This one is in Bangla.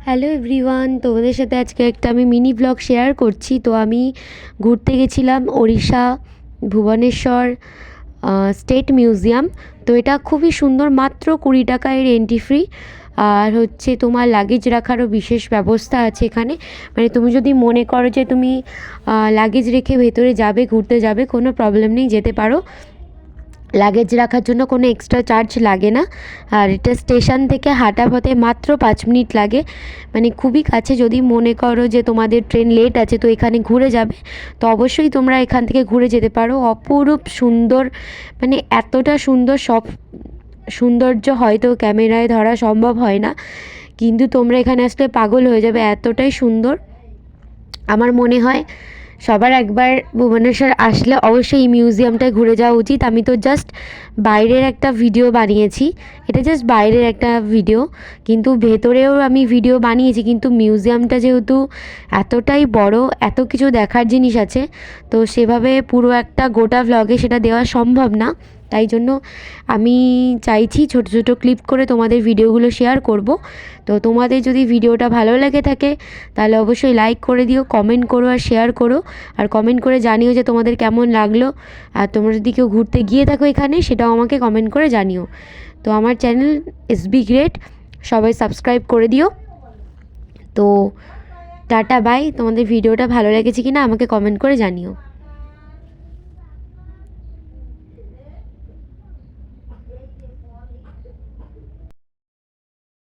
হ্যালো এভরিওয়ান, তোমাদের সাথে আজকে একটা আমি মিনি ব্লগ শেয়ার করছি। তো আমি ঘুরতে গেছিলাম ওড়িশা, ভুবনেশ্বর স্টেট মিউজিয়াম। তো এটা খুবই সুন্দর, মাত্র 20 টাকায় এন্ট্রি ফ্রি। আর হচ্ছে তোমার লাগেজ রাখারও বিশেষ ব্যবস্থা আছে এখানে। মানে তুমি যদি মনে করো যে তুমি লাগেজ রেখে ভেতরে যাবে, ঘুরতে যাবে, কোনো প্রবলেম নেই, যেতে পারো। লাগেজ রাখার জন্য কোনো এক্সট্রা চার্জ লাগে না। আর এটা স্টেশন থেকে হাঁটা পথে মাত্র 5 মিনিট লাগে, মানে খুবই কাছে। যদি মনে করো যে তোমাদের ট্রেন লেট আছে, তো এখানে ঘুরে যাবে, তো অবশ্যই তোমরা এখান থেকে ঘুরে যেতে পারো। অপরূপ সুন্দর, মানে এতটা সুন্দর, সব সৌন্দর্য হয়তো ক্যামেরায় ধরা সম্ভব হয় না, কিন্তু তোমরা এখানে আসলে পাগল হয়ে যাবে, এতটাই সুন্দর। আমার মনে হয় সবার একবার ভুবনেশ্বর আসলে অবশ্যই এই মিউজিয়ামটায় ঘুরে যাওয়া উচিত। আমি তো জাস্ট বাইরের একটা ভিডিও বানিয়েছি, এটা জাস্ট বাইরের একটা ভিডিও, কিন্তু ভেতরেও আমি ভিডিও বানিয়েছি। কিন্তু মিউজিয়ামটা যেহেতু এতটাই বড়, এত কিছু দেখার জিনিস আছে, তো সেভাবে পুরো একটা গোটা ভ্লগে সেটা দেওয়া সম্ভব না। তাই জন্য আমি চাইছি ছোট ছোট ক্লিপ করে তোমাদের ভিডিওগুলো শেয়ার করব। তো তোমাদের যদি ভিডিওটা ভালো লেগে থাকে তাহলে অবশ্যই লাইক করে দিও, কমেন্ট করো আর শেয়ার করো। আর কমেন্ট করে জানিও যে তোমাদের কেমন লাগলো। আর তোমরা যদি কেউ ঘুরতে গিয়ে থাকো এখানে, সেটাও আমাকে কমেন্ট করে জানিও। তো আমার চ্যানেল এসবি গ্রেট, সবাই সাবস্ক্রাইব করে দিও। তো টাটা বাই। তোমাদের ভিডিওটা ভালো লেগেছে কিনা আমাকে কমেন্ট করে জানিও।